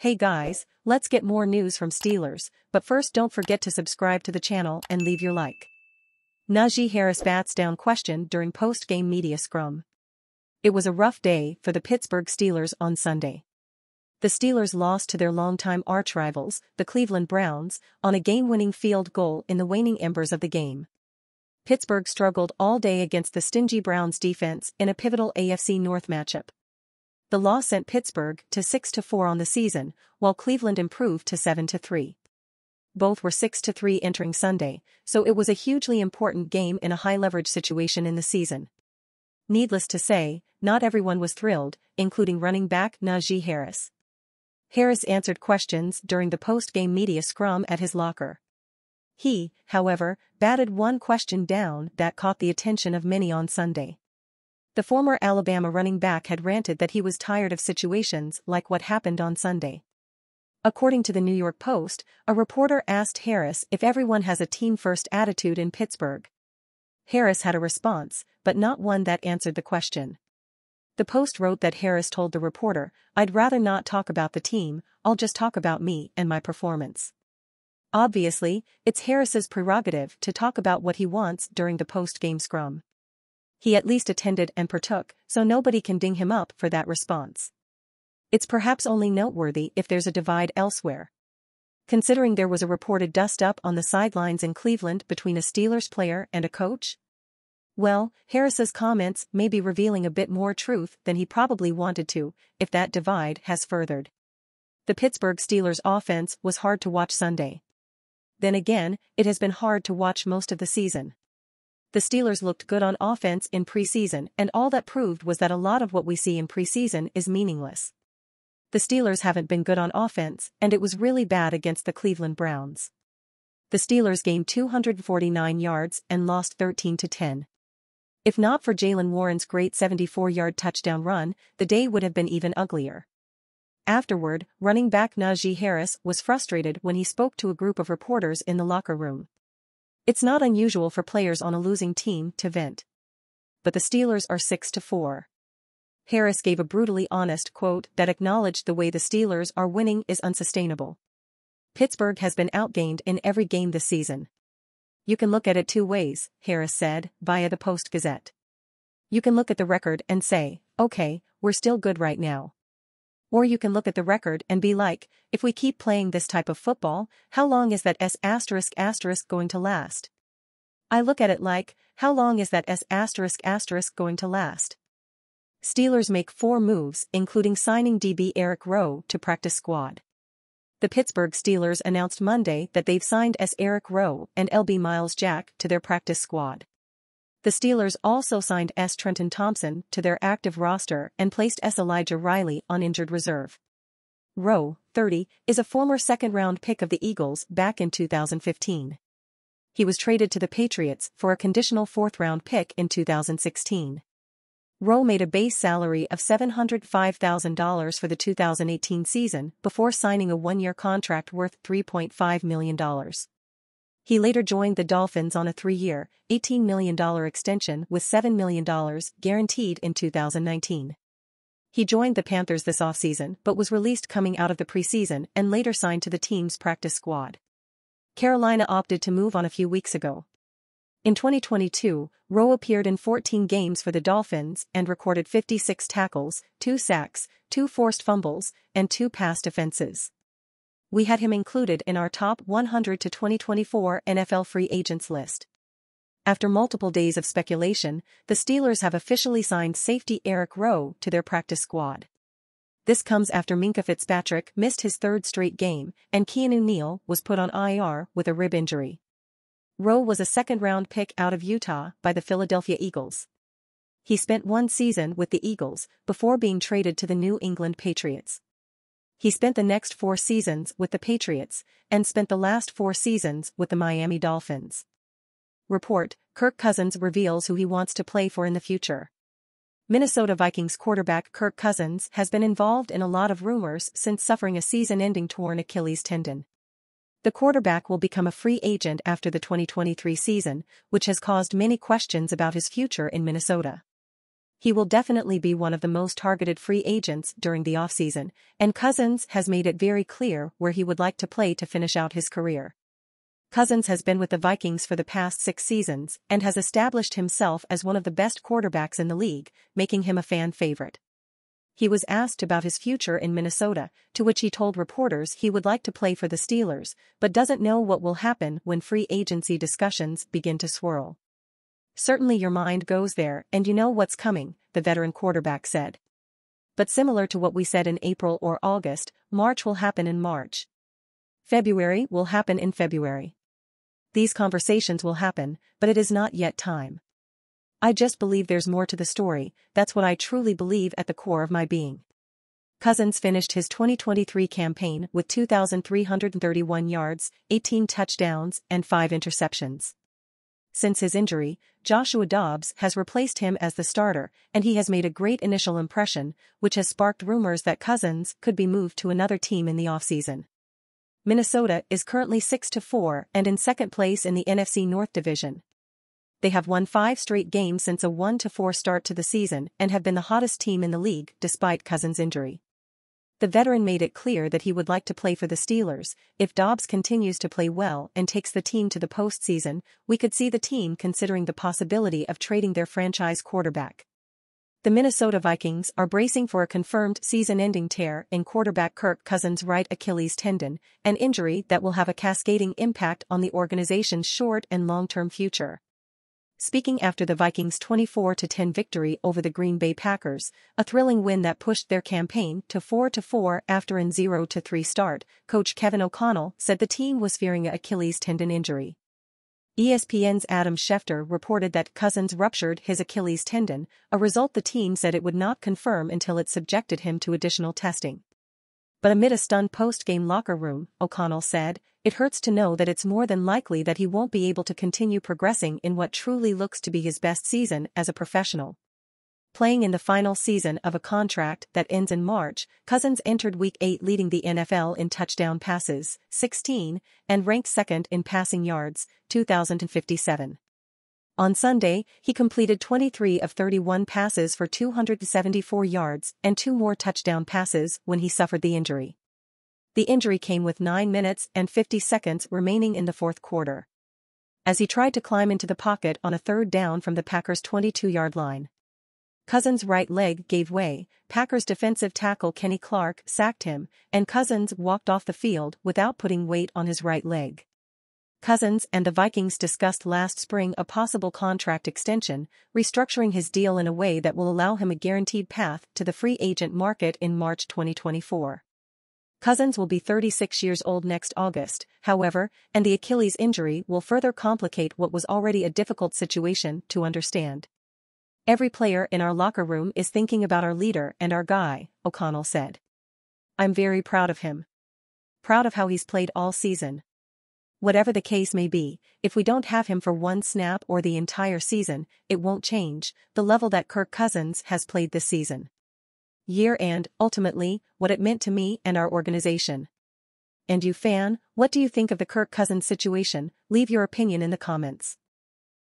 Hey guys, let's get more news from Steelers, but first don't forget to subscribe to the channel and leave your like. Najee Harris bats down question during post-game media scrum. It was a rough day for the Pittsburgh Steelers on Sunday. The Steelers lost to their longtime arch-rivals, the Cleveland Browns, on a game-winning field goal in the waning embers of the game. Pittsburgh struggled all day against the stingy Browns defense in a pivotal AFC North matchup. The loss sent Pittsburgh to 6-4 on the season, while Cleveland improved to 7-3. Both were 6-3 entering Sunday, so it was a hugely important game in a high-leverage situation in the season. Needless to say, not everyone was thrilled, including running back Najee Harris. Harris answered questions during the post-game media scrum at his locker. He, however, batted one question down that caught the attention of many on Sunday. The former Alabama running back had ranted that he was tired of situations like what happened on Sunday. According to the New York Post, a reporter asked Harris if everyone has a team-first attitude in Pittsburgh. Harris had a response, but not one that answered the question. The Post wrote that Harris told the reporter, "I'd rather not talk about the team, I'll just talk about me and my performance." Obviously, it's Harris's prerogative to talk about what he wants during the post-game scrum. He at least attended and partook, so nobody can ding him up for that response. It's perhaps only noteworthy if there's a divide elsewhere. Considering there was a reported dust-up on the sidelines in Cleveland between a Steelers player and a coach? Well, Harris's comments may be revealing a bit more truth than he probably wanted to, if that divide has furthered. The Pittsburgh Steelers offense was hard to watch Sunday. Then again, it has been hard to watch most of the season. The Steelers looked good on offense in preseason, and all that proved was that a lot of what we see in preseason is meaningless. The Steelers haven't been good on offense, and it was really bad against the Cleveland Browns. The Steelers gained 249 yards and lost 13-10. If not for Jaylen Warren's great 74-yard touchdown run, the day would have been even uglier. Afterward, running back Najee Harris was frustrated when he spoke to a group of reporters in the locker room. It's not unusual for players on a losing team to vent. But the Steelers are 6-4. Harris gave a brutally honest quote that acknowledged the way the Steelers are winning is unsustainable. Pittsburgh has been outgained in every game this season. You can look at it two ways, Harris said, via the Post-Gazette. You can look at the record and say, okay, we're still good right now. Or you can look at the record and be like, if we keep playing this type of football, how long is that *** going to last? I look at it like, how long is that *** going to last? Steelers make 4 moves, including signing DB Eric Rowe to practice squad. The Pittsburgh Steelers announced Monday that they've signed Eric Rowe and LB Miles Jack to their practice squad. The Steelers also signed Trenton Thompson to their active roster and placed Elijah Riley on injured reserve. Rowe, 30, is a former second-round pick of the Eagles back in 2015. He was traded to the Patriots for a conditional fourth-round pick in 2016. Rowe made a base salary of $705,000 for the 2018 season before signing a one-year contract worth $3.5 million. He later joined the Dolphins on a 3-year, $18 million extension with $7 million guaranteed in 2019. He joined the Panthers this offseason but was released coming out of the preseason and later signed to the team's practice squad. Carolina opted to move on a few weeks ago. In 2022, Rowe appeared in 14 games for the Dolphins and recorded 56 tackles, 2 sacks, 2 forced fumbles, and 2 pass defenses. We had him included in our top 100 to 2024 NFL free agents list. After multiple days of speculation, the Steelers have officially signed safety Eric Rowe to their practice squad. This comes after Minkah Fitzpatrick missed his 3rd straight game and Keanu Neal was put on IR with a rib injury. Rowe was a second-round pick out of Utah by the Philadelphia Eagles. He spent 1 season with the Eagles before being traded to the New England Patriots. He spent the next 4 seasons with the Patriots and spent the last 4 seasons with the Miami Dolphins. Report: Kirk Cousins reveals who he wants to play for in the future. Minnesota Vikings quarterback Kirk Cousins has been involved in a lot of rumors since suffering a season-ending torn Achilles tendon. The quarterback will become a free agent after the 2023 season, which has caused many questions about his future in Minnesota. He will definitely be one of the most targeted free agents during the offseason, and Cousins has made it very clear where he would like to play to finish out his career. Cousins has been with the Vikings for the past 6 seasons and has established himself as one of the best quarterbacks in the league, making him a fan favorite. He was asked about his future in Minnesota, to which he told reporters he would like to play for the Steelers, but doesn't know what will happen when free agency discussions begin to swirl. "Certainly your mind goes there and you know what's coming," the veteran quarterback said. "But similar to what we said in April or August, March will happen in March. February will happen in February. These conversations will happen, but it is not yet time. I just believe there's more to the story, that's what I truly believe at the core of my being." Cousins finished his 2023 campaign with 2,331 yards, 18 touchdowns, and 5 interceptions. Since his injury, Joshua Dobbs has replaced him as the starter, and he has made a great initial impression, which has sparked rumors that Cousins could be moved to another team in the offseason. Minnesota is currently 6-4 and in second place in the NFC North Division. They have won 5 straight games since a 1-4 start to the season and have been the hottest team in the league despite Cousins' injury. The veteran made it clear that he would like to play for the Steelers. "If Dobbs continues to play well and takes the team to the postseason, we could see the team considering the possibility of trading their franchise quarterback." The Minnesota Vikings are bracing for a confirmed season-ending tear in quarterback Kirk Cousins' right Achilles tendon, an injury that will have a cascading impact on the organization's short and long-term future. Speaking after the Vikings' 24-10 victory over the Green Bay Packers, a thrilling win that pushed their campaign to 4-4 after an 0-3 start, coach Kevin O'Connell said the team was fearing an Achilles tendon injury. ESPN's Adam Schefter reported that Cousins ruptured his Achilles tendon, a result the team said it would not confirm until it subjected him to additional testing. But amid a stunned post-game locker room, O'Connell said, "It hurts to know that it's more than likely that he won't be able to continue progressing in what truly looks to be his best season as a professional." Playing in the final season of a contract that ends in March, Cousins entered Week 8 leading the NFL in touchdown passes, 16, and ranked second in passing yards, 2,057. On Sunday, he completed 23 of 31 passes for 274 yards and 2 more touchdown passes when he suffered the injury. The injury came with 9 minutes and 50 seconds remaining in the fourth quarter, as he tried to climb into the pocket on a 3rd down from the Packers' 22-yard line. Cousins' right leg gave way, Packers defensive tackle Kenny Clark sacked him, and Cousins walked off the field without putting weight on his right leg. Cousins and the Vikings discussed last spring a possible contract extension, restructuring his deal in a way that will allow him a guaranteed path to the free agent market in March 2024. Cousins will be 36 years old next August, however, and the Achilles injury will further complicate what was already a difficult situation to understand. "Every player in our locker room is thinking about our leader and our guy," O'Connell said. "I'm very proud of him. Proud of how he's played all season. Whatever the case may be, if we don't have him for one snap or the entire season, it won't change the level that Kirk Cousins has played this season. Year and, ultimately, what it meant to me and our organization. And you fan, what do you think of the Kirk Cousins situation? Leave your opinion in the comments.